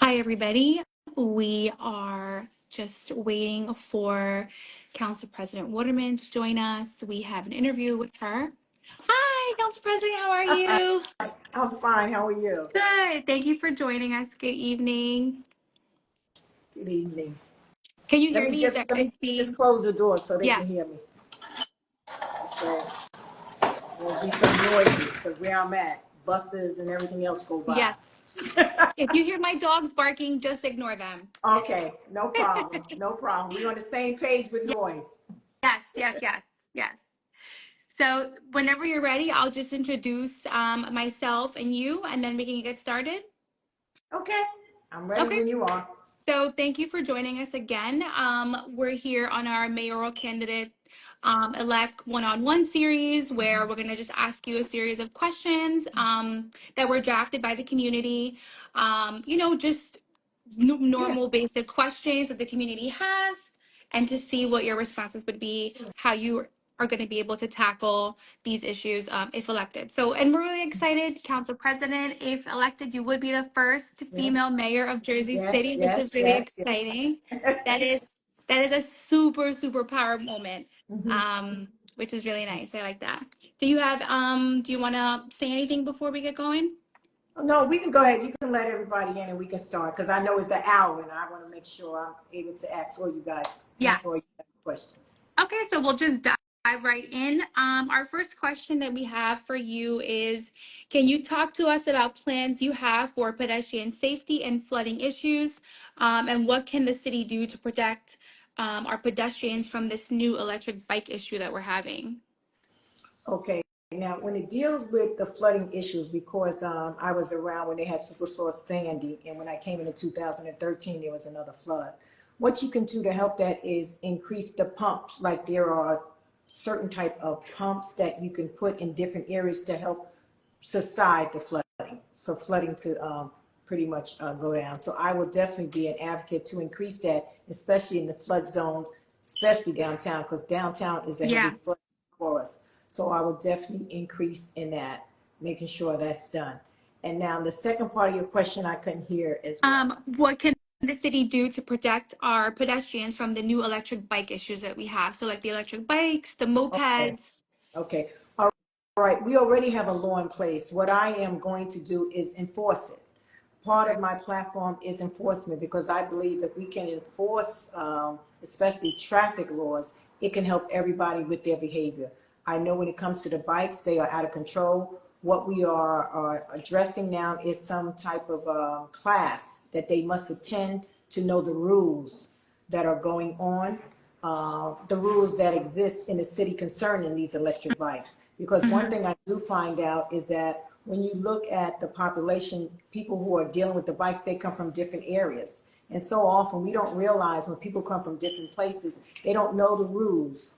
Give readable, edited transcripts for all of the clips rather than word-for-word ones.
Hi, everybody. We are just waiting for Council President Waterman to join us. We have an interview with her. Hi, Council President. How are Hi, you? I'm fine. How are you? Good. Thank you for joining us. Good evening. Good evening. Can you Let hear me me? Is just that let I me just see? close the door so they Yes. can hear me. So there'll be some noisy because where I'm at, buses and everything else go by. Yes. If you hear my dogs barking, just ignore them. Okay, no problem. No problem. We're on the same page with noise. Yes, yes, yes, yes. So whenever you're ready, I'll just introduce myself and you, and then we can get started. Okay, I'm ready Okay. when you are. So thank you for joining us again. We're here on our mayoral candidate elect one-on-one series where we're going to just ask you a series of questions that were drafted by the community. Just Yeah. normal basic questions that the community has, and to see what your responses would be, how you are going to be able to tackle these issues if elected. So, and we're really excited, Council President, if elected, you would be the first Yes, female mayor of Jersey yes, City, which yes, is really yes, exciting. yes. That is that is a super power moment, Mhm. um, which is really nice. I like that. Do you want to say anything before we get going? No, we can go ahead. You can let everybody in and we can start because I know it's an hour and I want to make sure I'm able to ask all you guys, answer all you Yes. guys' questions. Okay, so we'll just dive right in. Our first question that we have for you is, can you talk to us about plans you have for pedestrian safety and flooding issues? And what can the city do to protect our pedestrians from this new electric bike issue that we're having? Okay, now when it deals with the flooding issues, because I was around when they had Superstorm Sandy, and when I came in 2013, there was another flood. What you can do to help that is increase the pumps. Like there are certain type of pumps that you can put in different areas to help subside the flooding. So flooding to pretty much go down. So I would definitely be an advocate to increase that, especially in the flood zones, especially downtown, because downtown is a heavy Yeah. flood for us. So I will definitely increase in that, making sure that's done. And now the second part of your question I couldn't hear as well. What can the city do to protect our pedestrians from the new electric bike issues that we have? So like the electric bikes, the Okay, mopeds. okay. All right, we already have a law in place. What I am going to do is enforce it. Part Okay. of my platform is enforcement because I believe if we can enforce, especially traffic laws, it can help everybody with their behavior. I know when it comes to the bikes, they are out of control. What we are addressing now is some type of class that they must attend to know the rules that are going on, the rules that exist in the city concerning these electric bikes. Because one Mhm. thing I do find out is that when you look at the population, people who are dealing with the bikes, they come from different areas. And so often we don't realize when people come from different places, they don't know the rules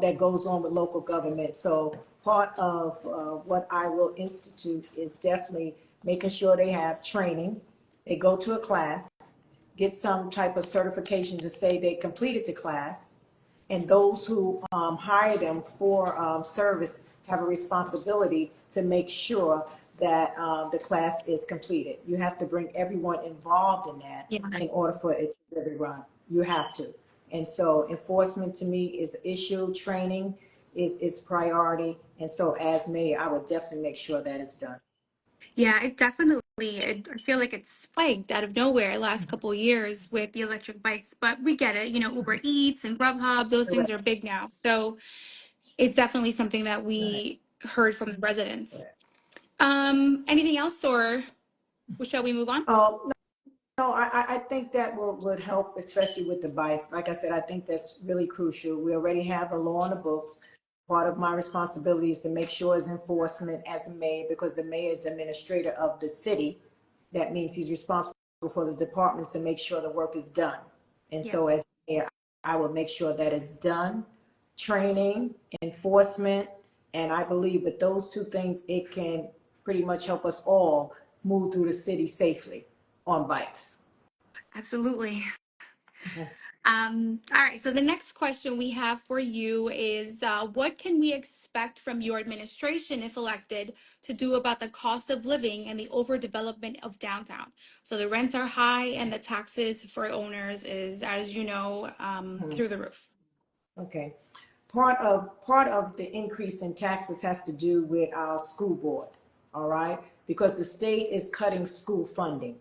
that goes on with local government. So part of what I will institute is definitely making sure they have training, they go to a class, get some type of certification to say they completed the class, and those who hire them for service have a responsibility to make sure that the class is completed. You have to bring everyone involved in that Yeah. in order for it to really run. You have to. And so enforcement to me is issue, training is priority. And so as mayor, I would definitely make sure that it's done. Yeah, it definitely, I feel like it's spiked out of nowhere last couple of years with the electric bikes, but we get it. Uber Eats and Grubhub, those things Correct. are big now. So it's definitely something that Right. we heard from the residents. Correct. Anything else, or shall we move on? Oh, no, I think that would help, especially with the bikes. Like I said, I think that's really crucial. We already have a law on the books. Part of my responsibility is to make sure it's enforcement as a mayor, because the mayor is administrator of the city. That means he's responsible for the departments to make sure the work is done. And Yes. so as mayor, I will make sure that it's done, training, enforcement, and I believe with those two things, it can pretty much help us all move through the city safely on bikes. Absolutely. All right, so the next question we have for you is what can we expect from your administration, if elected, to do about the cost of living and the overdevelopment of downtown? So the rents are high and the taxes for owners is, as you know, through the roof. Okay. Part of the increase in taxes has to do with our school board, all right? Because the state is cutting school funding.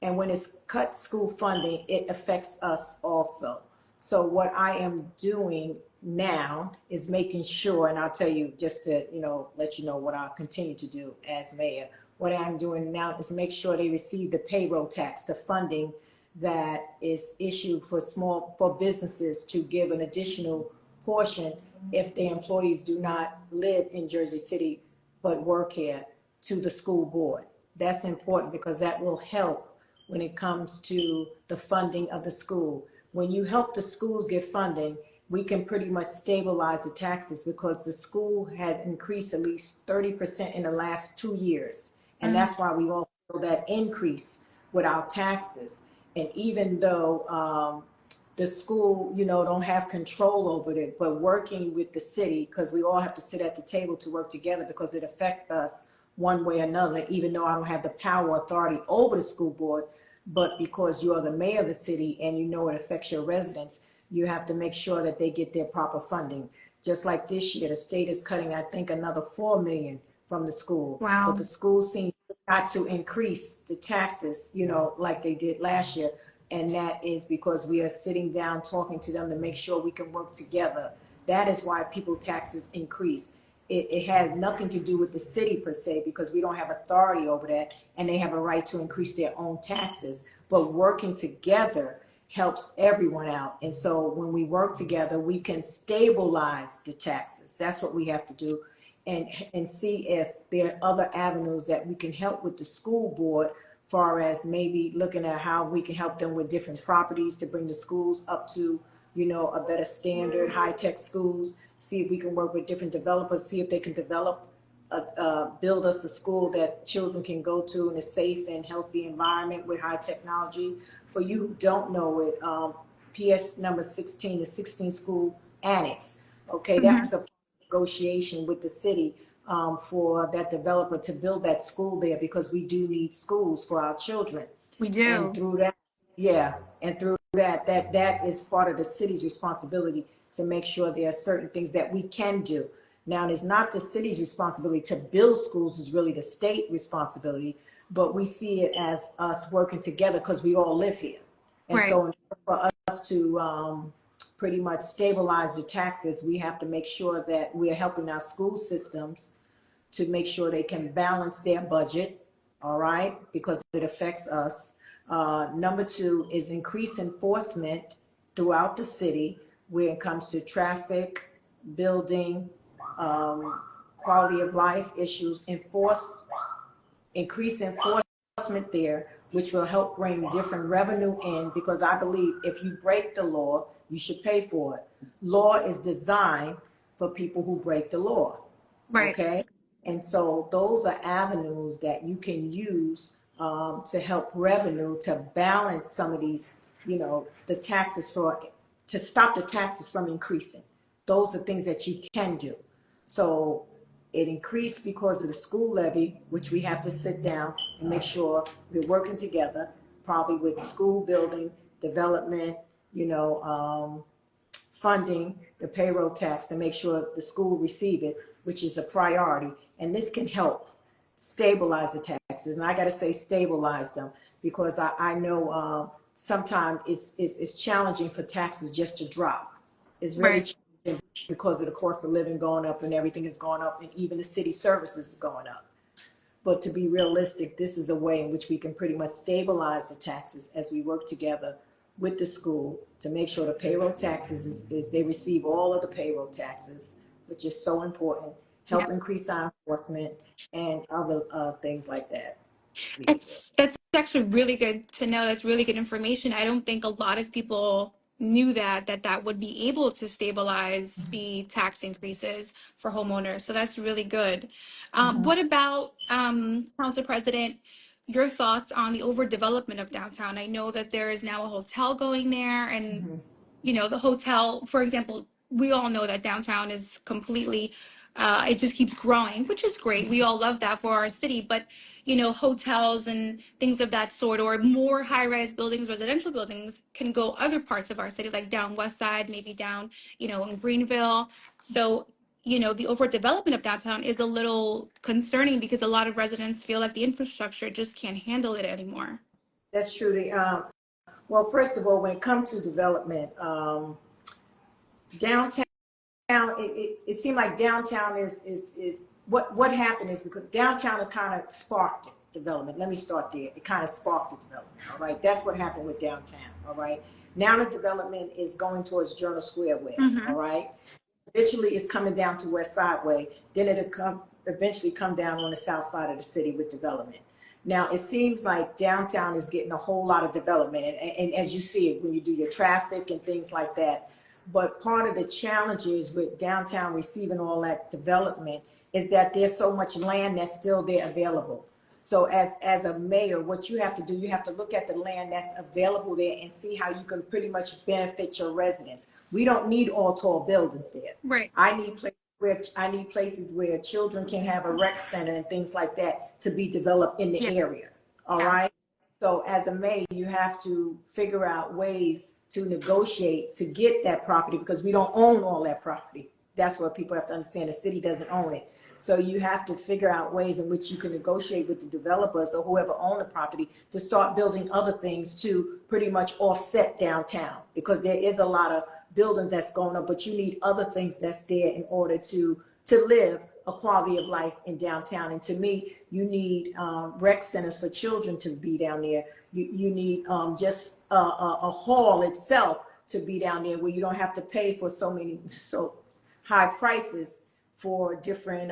And when it's cut school funding, it affects us also. So what I am doing now is making sure, and I'll tell you just to, let you know what I'll continue to do as mayor. What I'm doing now is make sure they receive the payroll tax, the funding that is issued for businesses to give an additional portion if their employees do not live in Jersey City but work here, to the school board. That's important because that will help when it comes to the funding of the school. When you help the schools get funding, we can pretty much stabilize the taxes because the school had increased at least 30% in the last 2 years. And Mm, that's why we all feel that increase with our taxes. And even though the school, don't have control over it, but working with the city, because we all have to sit at the table to work together because it affects us one way or another, even though I don't have the power authority over the school board, but because you are the mayor of the city and you know it affects your residents, you have to make sure that they get their proper funding. Just like this year, the state is cutting, I think, another 4 million from the school, but wow. the schools seem not to increase the taxes, like they did last year. And that is because we are sitting down talking to them to make sure we can work together. That is why people taxes increase. It has nothing to do with the city per se because we don't have authority over that and they have a right to increase their own taxes. But working together helps everyone out. And so when we work together, we can stabilize the taxes. That's what we have to do. And see if there are other avenues that we can help with the school board, far as maybe looking at how we can help them with different properties to bring the schools up to, a better standard, high-tech schools, see if we can work with different developers, see if they can build us a school that children can go to in a safe and healthy environment with high technology. For you who don't know it, PS number 16, the 16 school annex, okay, that Hmm. was a negotiation with the city for that developer to build that school there because we do need schools for our children. We And do. through that, yeah, and through that is part of the city's responsibility to make sure there are certain things that we can do. Now, it's not the city's responsibility to build schools, is really the state responsibility, but we see it as us working together because we all live here. And Right. so for us to pretty much stabilize the taxes, we have to make sure that we're helping our school systems to make sure they can balance their budget, all right, because it affects us. Number two is increase enforcement throughout the city when it comes to traffic, building, quality of life issues, increase enforcement there, which will help bring different revenue in, because I believe if you break the law, you should pay for it. Law is designed for people who break the law, Right. okay? And so those are avenues that you can use to help revenue to balance some of these, the taxes to stop the taxes from increasing. Those are things that you can do. So it increased because of the school levy, which we have to sit down and make sure we're working together, probably with school building, development, you know, funding, the payroll tax to make sure the school receive it, which is a priority. And this can help stabilize the taxes. And I got to say stabilize them because I know sometimes it's challenging for taxes just to drop. It's really Right. challenging because of the cost of living going up and everything is going up and even the city services is going up. But to be realistic, this is a way in which we can pretty much stabilize the taxes as we work together with the school to make sure the payroll taxes is they receive all of the payroll taxes, which is so important, Yeah. help increase our enforcement and other things like that. Leave it there. That's actually really good to know. That's really good information. I don't think a lot of people knew that would be able to stabilize the tax increases for homeowners. So that's really good. What about Council President? your thoughts on the overdevelopment of downtown. I know that there is now a hotel going there, and Mhm. the hotel, for example, we all know that downtown is completely, it just keeps growing, which is great. We all love that for our city, but, hotels and things of that sort, or more high-rise buildings, residential buildings, can go other parts of our city, like down West Side, maybe down, in Greenville. So, the overdevelopment of downtown is a little concerning because a lot of residents feel like the infrastructure just can't handle it anymore. That's true. Well, first of all, when it comes to development, downtown, it seemed like downtown is what happened is because downtown it kind of sparked it, development. Let me start there. It kind of sparked the development. All right, that's what happened with downtown. All right, now the development is going towards Journal Square way. All Mm-hmm. right, eventually it's coming down to West Side way. Then it'll eventually come down on the south side of the city with development. Now it seems like downtown is getting a whole lot of development, and as you see it when you do your traffic and things like that. But part of the challenges with downtown receiving all that development is that there's so much land that's still there available. So as a mayor, what you have to do, you have to look at the land that's available there and see how you can pretty much benefit your residents. We don't need all tall buildings there. Right. I need places where children can have a rec center and things like that to be developed in the Yeah. area. All Yeah. right. So as a mayor, you have to figure out ways to negotiate to get that property because we don't own all that property. That's what people have to understand. The city doesn't own it. So you have to figure out ways in which you can negotiate with the developers or whoever own the property to start building other things to pretty much offset downtown because there is a lot of building that's going up, but you need other things that's there in order to live a quality of life in downtown. And to me, you need rec centers for children to be down there. You need just a hall itself to be down there where you don't have to pay for so high prices for different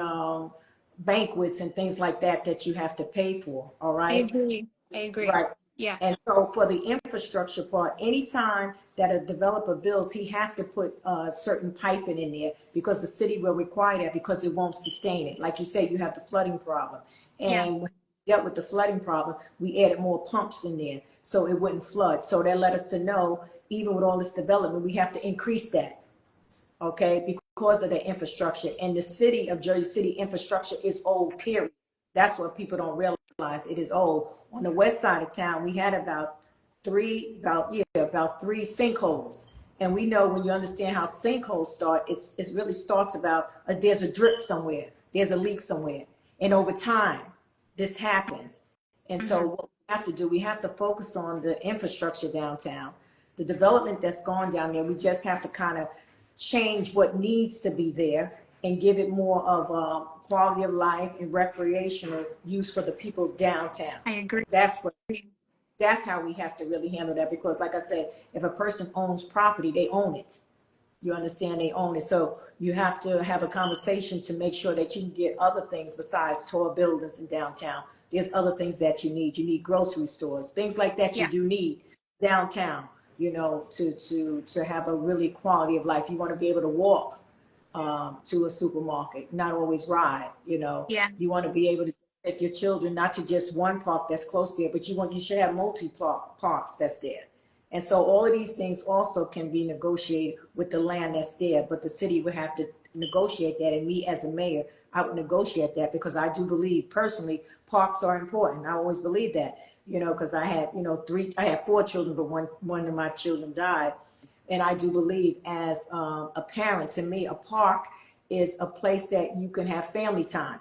banquets and things like that you have to pay for. All I right. agree. I agree. Right. Yeah. And so for the infrastructure part, anytime that a developer builds, he have to put certain piping in there because the city will require that because it won't sustain it. Like you said, you have the flooding problem. Yeah. And when we dealt with the flooding problem, we added more pumps in there so it wouldn't flood. So that let us to know, even with all this development, we have to increase that, okay, because of the infrastructure. And the city of Jersey City infrastructure is old, period. That's what people don't realize. It is old. On the west side of town, we had about three sinkholes. And we know when you understand how sinkholes start, it really starts about there's a drip somewhere, there's a leak somewhere. And over time, this happens. And so Mm-hmm. what we have to do, we have to focus on the infrastructure downtown, the development that's gone down there. We just have to kind of change what needs to be there and give it more of a quality of life and recreational use for the people downtown. I agree. That's how we have to really handle that because like I said, if a person owns property, they own it. You understand, they own it. So you have to have a conversation to make sure that you can get other things besides tall buildings in downtown. There's other things that you need. You need grocery stores, things like that you Yeah. do need downtown, to have a really quality of life. You want to be able to walk to a supermarket, not always ride. Yeah. You want to be able to take your children, not to just one park that's close there, but you should have parks that's there. And so all of these things also can be negotiated with the land that's there, but the city would have to negotiate that. And me as a mayor, I would negotiate that because I do believe personally parks are important. I always believe that, because I had, I had four children, but one of my children died. And I do believe as a parent, to me, a park is a place that you can have family time.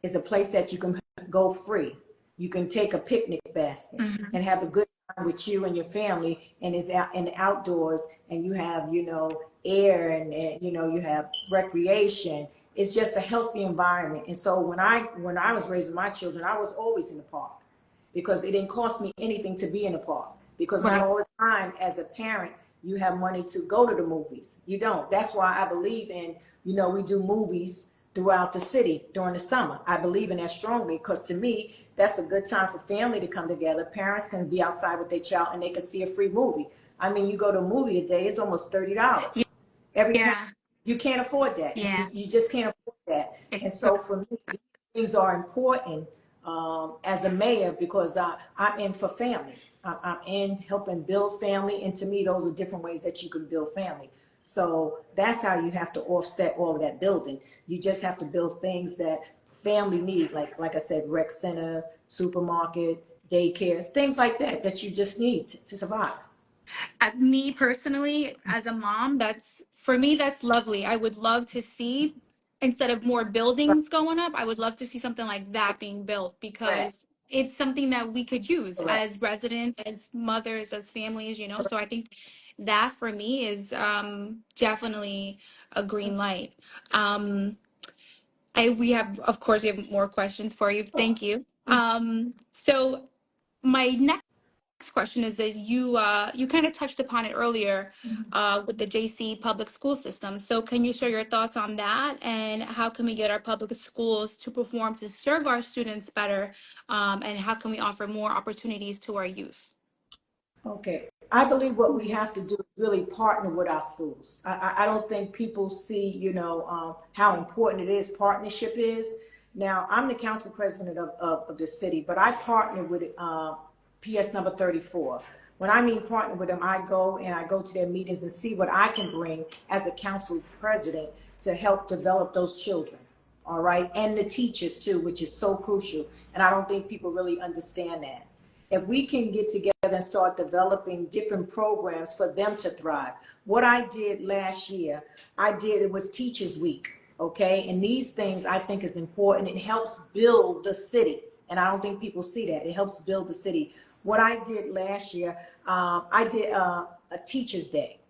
It's a place that you can go free. You can take a picnic basket Mm-hmm. and have a good time with you and your family, and it's out in the outdoors, and you have, air and you have recreation. It's just a healthy environment. And so when I was raising my children, I was always in the park because it didn't cost me anything to be in the park because not Right. all the time as a parent you have money to go to the movies. You don't. That's why I believe in, we do movies throughout the city during the summer. I believe in that strongly because to me, that's a good time for family to come together. Parents can be outside with their child and they can see a free movie. I mean, you go to a movie today, it's almost $30. Every parent, Yeah. you can't afford that. You, Yeah. you just can't afford that. And It's so so for me, these things are important as a mayor because I'm in for family. I'm in helping build family, and to me, those are different ways that you can build family. So that's how you have to offset all of that building. You just have to build things that family need, like I said, rec center, supermarket, daycares, things like that that you just need to survive. Me personally, as a mom, that's for me, that's lovely. I would love to see, instead of more buildings going up, I would love to see something like that being built, Correct. because it's something that we could use Correct. as residents, as mothers, as families, you know. So I think that for me is definitely a green light. Um, we have, of course, we have more questions for you. Thank you. So my next question is that you kind of touched upon it earlier with the JC public school system. So can you share your thoughts on that, and how can we get our public schools to perform to serve our students better, and how can we offer more opportunities to our youth? Okay. I believe what we have to do is really partner with our schools. I don't think people see, how important it is, partnership is. Now, I'm the council president of the city, but I partner with PS number 34. When I mean partner with them, I go to their meetings and see what I can bring as a council president to help develop those children. All right. And the teachers too, which is so crucial. And I don't think people really understand that. If we can get together and start developing different programs for them to thrive. What I did last year, it was Teachers Week, okay? And these things I think is important. It helps build the city. And I don't think people see that. It helps build the city. What I did last year, I did a Teachers Day,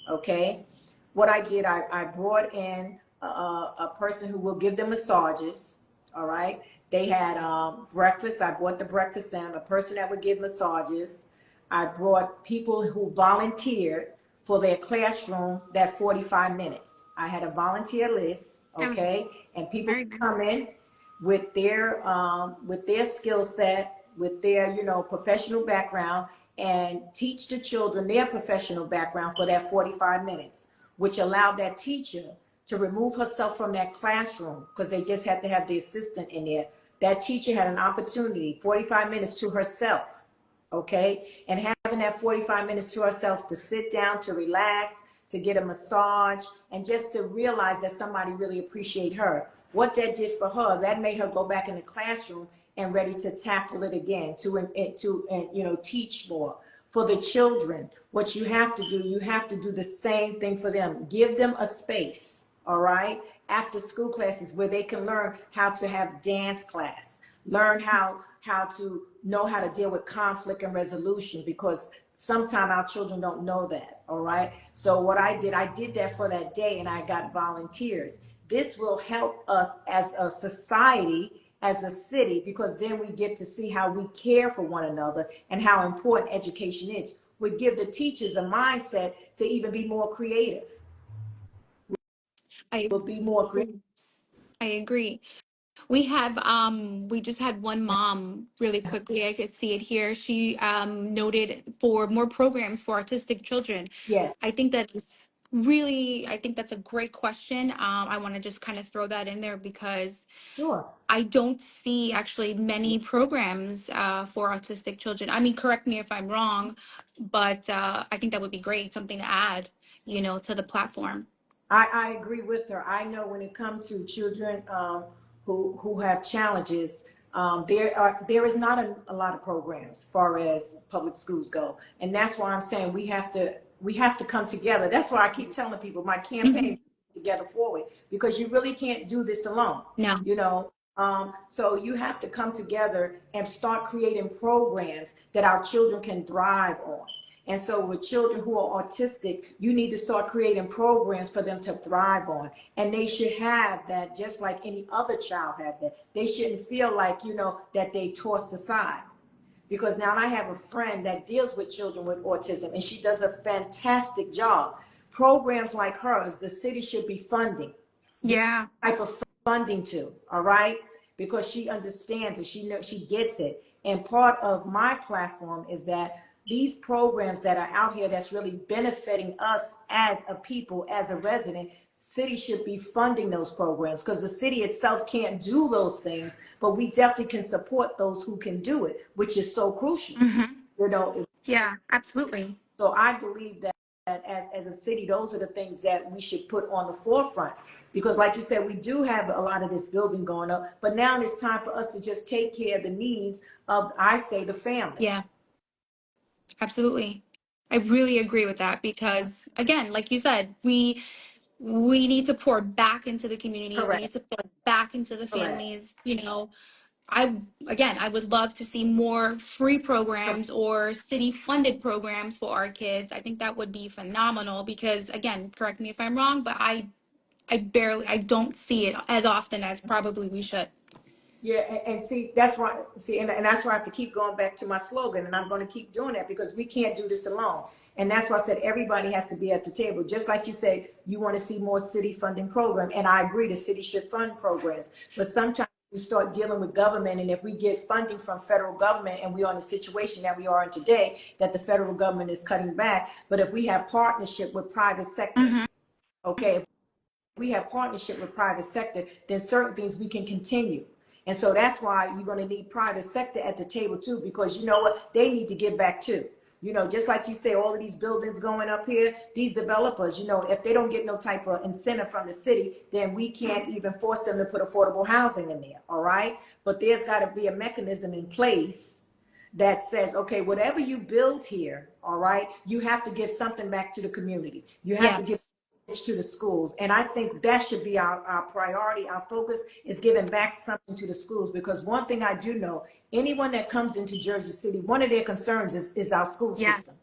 okay? What I did, I brought in a person who will give them massages, all right? They had breakfast. I brought the breakfast in, a person that would give massages. I brought people who volunteered for their classroom that 45 minutes. I had a volunteer list, That was okay? And people very nice. come in with their skill set, with their professional background, and teach the children their professional background for that 45 minutes, which allowed that teacher to remove herself from that classroom because they just had to have the assistant in there. That teacher had an opportunity, 45 minutes to herself, okay? And having that 45 minutes to herself to sit down, to relax, to get a massage, and just to realize that somebody really appreciate her. What that did for her, that made her go back in the classroom and ready to tackle it again, to teach more. For the children, what you have to do, you have to do the same thing for them. Give them a space, all right, after school classes where they can learn how to have dance class, learn how to know how to deal with conflict and resolution, because sometimes our children don't know that, all right? So what I did that for that day, and I got volunteers. This will help us as a society, as a city, because then we get to see how we care for one another and how important education is. We give the teachers a mindset to even be more creative. I Will be more creative. I agree. We just had one mom really quickly. I could see it here. She noted for more programs for autistic children. Yes, I think that is really, I think that's a great question. I want to just kind of throw that in there because sure. I don't see actually many programs for autistic children. I mean, correct me if I'm wrong, but I think that would be great, something to add, to the platform. I agree with her. I know when it comes to children who have challenges, there is not a lot of programs as far as public schools go, and that's why I'm saying we have to come together. That's why I keep telling people my campaign Mhm. together forward, because you really can't do this alone. No. You know, so you have to come together and start creating programs that our children can thrive on. And so with children who are autistic, you need to start creating programs for them to thrive on. And they should have that just like any other child have that. They shouldn't feel like, that they tossed aside. Because now I have a friend that deals with children with autism, and she does a fantastic job. Programs like hers, the city should be funding this Yeah. type of funding to, all right? Because she understands it, she knows, she gets it. And part of my platform is that these programs that are out here that's really benefiting us as a people, as a resident, city should be funding those programs, because the city itself can't do those things, but we definitely can support those who can do it, which is so crucial. You know, Yeah, absolutely. so I believe that as a city, those are the things that we should put on the forefront. Because like you said, we do have a lot of this building going up, but now it's time for us to just take care of the needs of, I say, the family. Yeah, absolutely. I really agree with that because again, like you said, we need to pour back into the community. We Correct. need to pour back into the Correct. families. I again, I would love to see more free Correct. programs or city funded programs for our kids. I think that would be phenomenal because again, correct me if I'm wrong, but I don't see it as often as probably we should. Yeah, and see, that's why, see, and that's why I have to keep going back to my slogan, and I'm going to keep doing that because we can't do this alone. And that's why I said everybody has to be at the table. Just like you said, you want to see more city funding program, and I agree, the city should fund programs. But sometimes we start dealing with government, and if we get funding from federal government, and we're in a situation that we are in today, that the federal government is cutting back. But if we have partnership with private sector, Hmm. okay, we have partnership with private sector, then certain things we can continue. And so that's why you're going to need private sector at the table too, because you know what? They need to give back too. You know, just like you say, all of these buildings going up here, these developers, you know, if they don't get no type of incentive from the city, then we can't even force them to put affordable housing in there. All right. But there's got to be a mechanism in place that says, okay, whatever you build here, all right, you have to give something back to the community. You have to give Yes. to the schools. And I think that should be our priority. Our focus is giving back something to the schools, because one thing I do know, anyone that comes into Jersey City, one of their concerns is our school Yes. system.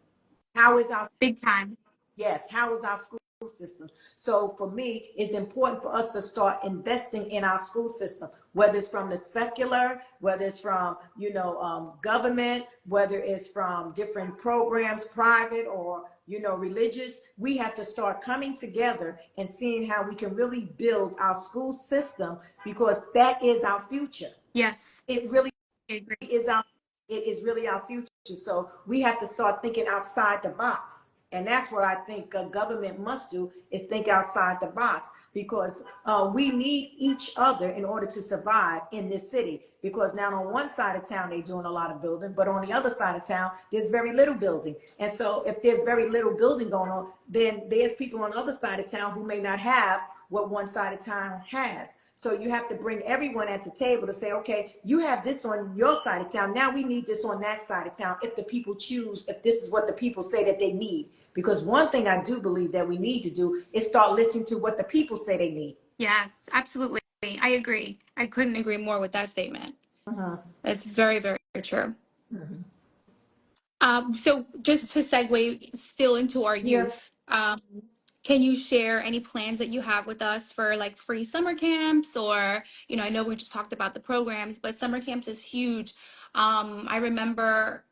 How is our Big time. Yes, how is our school system? So for me, it's important for us to start investing in our school system, whether it's from the secular, whether it's from, government, whether it's from different programs, private or, religious. We have to start coming together and seeing how we can really build our school system, because that is our future. Yes. It really I agree. is our it is really our future. So we have to start thinking outside the box. And that's what I think government must do, is think outside the box, because we need each other in order to survive in this city. Because now on one side of town, they're doing a lot of building, but on the other side of town, there's very little building. And so if there's very little building going on, then there's people on the other side of town who may not have what one side of town has. So you have to bring everyone at the table to say, okay, you have this on your side of town. Now we need this on that side of town. If the people choose, if this is what the people say that they need. Because one thing I do believe that we need to do is start listening to what the people say they need. Yes, absolutely. I agree. I couldn't agree more with that statement. Uh-huh. That's very, very true. Mhm. So just to segue still into our Yeah. youth, can you share any plans that you have with us for like free summer camps or, I know we just talked about the programs, but summer camps is huge. I remember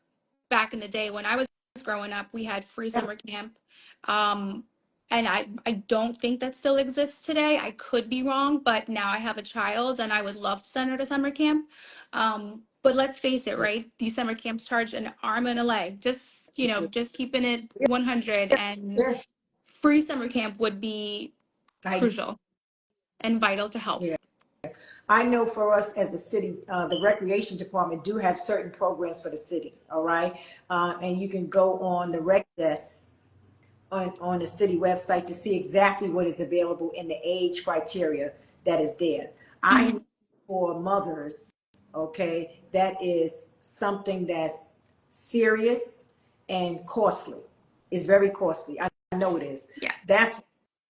back in the day when I was growing up, we had free summer camp. Um, and I don't think that still exists today. I could be wrong, but now I have a child and I would love to send her to summer camp. But let's face it, right? These summer camps charge an arm and a leg. Just keeping it 100, and Yeah. free summer camp would be I, crucial and vital to help. yeah. I know for us as a city, the recreation department do have certain programs for the city. All right. And you can go on the rec desk on the city website to see exactly what is available in the age criteria that is there. I Mhm. know for mothers, okay, that is something that's serious and costly. It's very costly. I know it is. Yeah. That's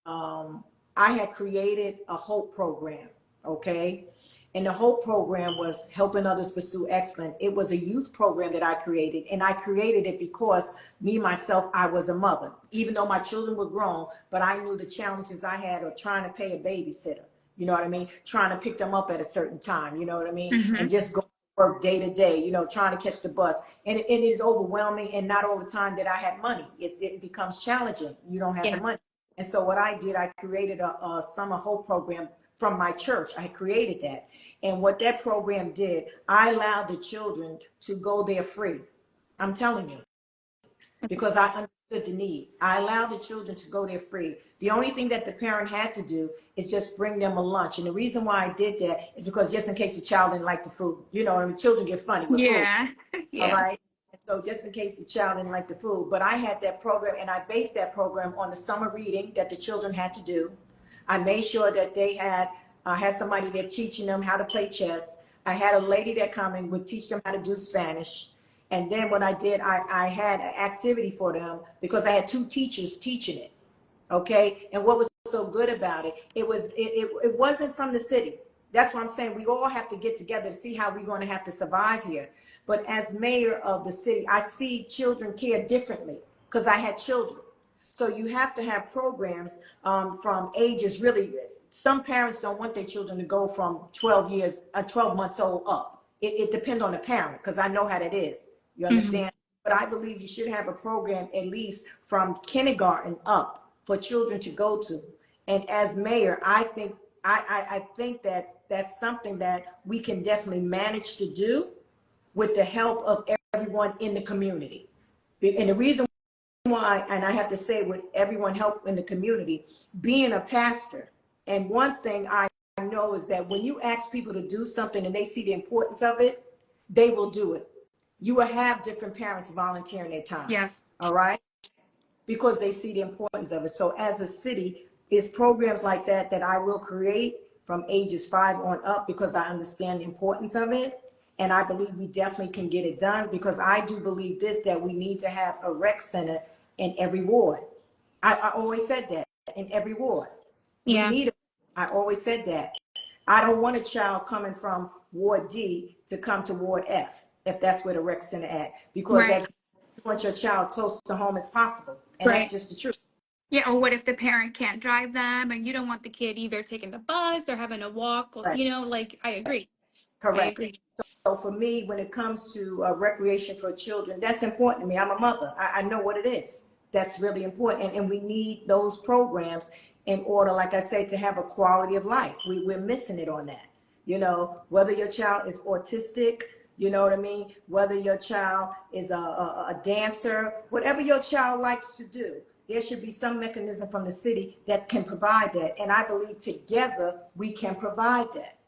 I had created a HOPE program, okay? And the HOPE program was helping others pursue excellence. It was a youth program that I created, and I created it because me, myself, I was a mother. Even though my children were grown, but I knew the challenges I had of trying to pay a babysitter, you know what I mean? Trying to pick them up at a certain time, you know what I mean? And Hmm. just go work day to day, trying to catch the bus. And it is overwhelming, and not all the time that I had money. It becomes challenging. You don't have the Yeah. money. And so what I did, I created a summer hope program from my church. I created that. And what that program did, I allowed the children to go there free. I'm telling you, That's because I understood the need. I allowed the children to go there free. The only thing that the parent had to do is just bring them a lunch. And the reason why I did that is because just in case the child didn't like the food, you know, I mean, children get funny with food. Yeah. All Yeah. right. So just in case the child didn't like the food, but I had that program and I based that program on the summer reading that the children had to do. I made sure that they had somebody there teaching them how to play chess. I had a lady that come and would teach them how to do Spanish. And then what I did, I had an activity for them because I had two teachers teaching it. Okay. And what was so good about it, it wasn't from the city. That's what I'm saying. We all have to get together to see how we're going to have to survive here. But as mayor of the city, I see children care differently because I had children. So you have to have programs from ages really. Some parents don't want their children to go from 12 months old up. It depends on the parent because I know how that is. You Hmm. understand? But I believe you should have a program at least from kindergarten up for children to go to. And as mayor, I think that that's something that we can definitely manage to do with the help of everyone in the community. And the reason why, and I have to say with everyone help in the community, being a pastor, and one thing I know is that when you ask people to do something and they see the importance of it, they will do it. You will have different parents volunteering their time. Yes. All right, because they see the importance of it. So as a city, it's programs like that that I will create from ages 5 on up because I understand the importance of it. And I believe we definitely can get it done because I do believe this, that we need to have a rec center in every ward. I always said that in every ward. We Yeah. need it. I always said that. I don't want a child coming from Ward D to come to Ward F if that's where the rec center at, because Right. that's you want your child close to home as possible, and that's Right. just the truth. Yeah. Or what if the parent can't drive them and you don't want the kid either taking the bus or having to walk? Right. Like I agree. I Correct. agree. So for me, when it comes to recreation for children, that's important to me. I'm a mother. I know what it is. That's really important. And we need those programs in order, like I say, to have a quality of life. We're missing it on that. You know, whether your child is autistic, you know what I mean? Whether your child is a dancer, whatever your child likes to do, there should be some mechanism from the city that can provide that. And I believe together we can provide that.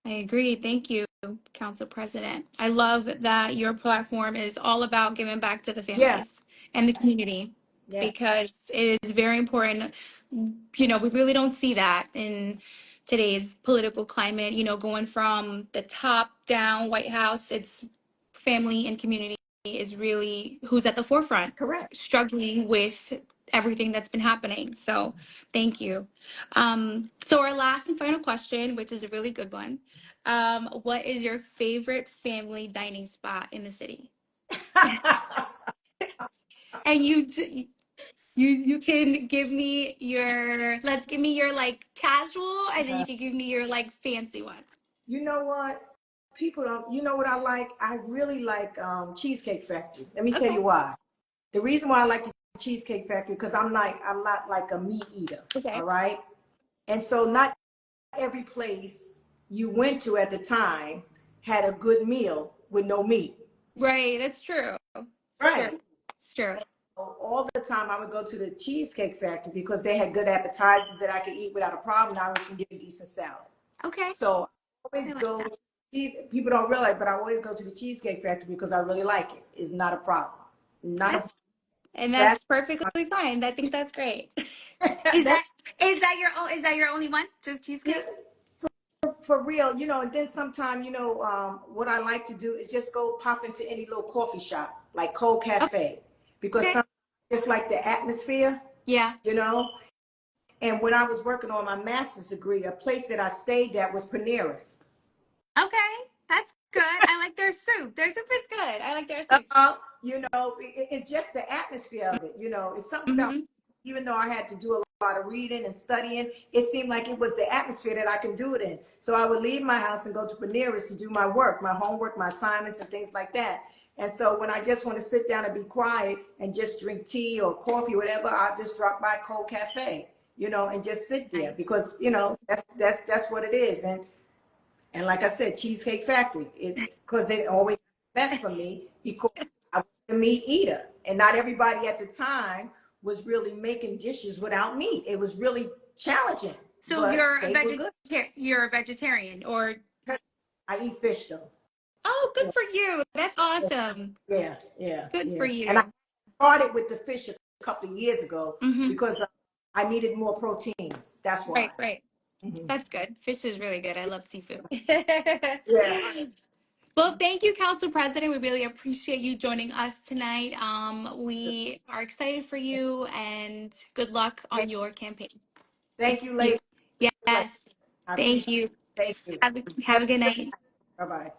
I agree. Thank you, Council President. I love that your platform is all about giving back to the Yeah. families and the community Yes. because it is very important. We really don't see that in today's political climate, going from the top down White House, it's family and community is really who's at the forefront, Correct. struggling with everything that's been happening. So thank you. So our last and final question, which is a really good one. What is your favorite family dining spot in the city? And you can give me let's give me your like casual, and then you can give me your like fancy one. You know what? People don't, you know what I like? I really like Cheesecake Factory. Let me tell Okay. you why. The reason why I like the Cheesecake Factory, because I'm not like a meat eater. All Okay. right. And so not every place you went to at the time had a good meal with no meat. Right. That's true. It's true. Right. It's true. All the time I would go to the Cheesecake Factory because they had good appetizers that I could eat without a problem. I was going to get a decent salad. Okay. So I always I like go that. to, people don't realize, but I always go to the Cheesecake Factory because I really like it. It's not a problem. Not a That's and fast. that's perfectly fine. I think that's great. Is That's that is that your only one? Just cheesecake? for real, and then sometime, what I like to do is just go pop into any little coffee shop, like Cold Cafe, because Okay. some just like the atmosphere, Yeah. you know. And when I was working on my master's degree, a place that I stayed at was Panera's. Okay. That's good. I like their soup. Their soup is good. I like their soup. It's just the atmosphere of it. It's something about, Mm-hmm. even though I had to do a lot of reading and studying, it seemed like it was the atmosphere that I can do it in. So I would leave my house and go to Panera's to do my work, my homework, my assignments, and things like that. And so when I just want to sit down and be quiet and just drink tea or coffee, whatever, I'll just drop by Cold Cafe, and just sit there Nice. because that's what it is. And like I said, Cheesecake Factory is because they always best for me because I was a meat eater. and not everybody at the time was really making dishes without meat. It was really challenging, So but they were good. you're a vegetarian, or I eat fish though. oh, good Yeah, for you. That's awesome. yeah, yeah, Good for yeah. And I you. started with the fish a couple of years ago Mm-hmm. because I needed more protein. That's why. Right, right. Hmm. That's good. Fish is really good. I love seafood. Yeah. Well, thank you, Council President. We really appreciate you joining us tonight. We are excited for you, and good luck on your campaign. Thank Thank you, you. ladies. Yes. I Thank appreciate it. you. Thank you. Have a good night. Bye bye.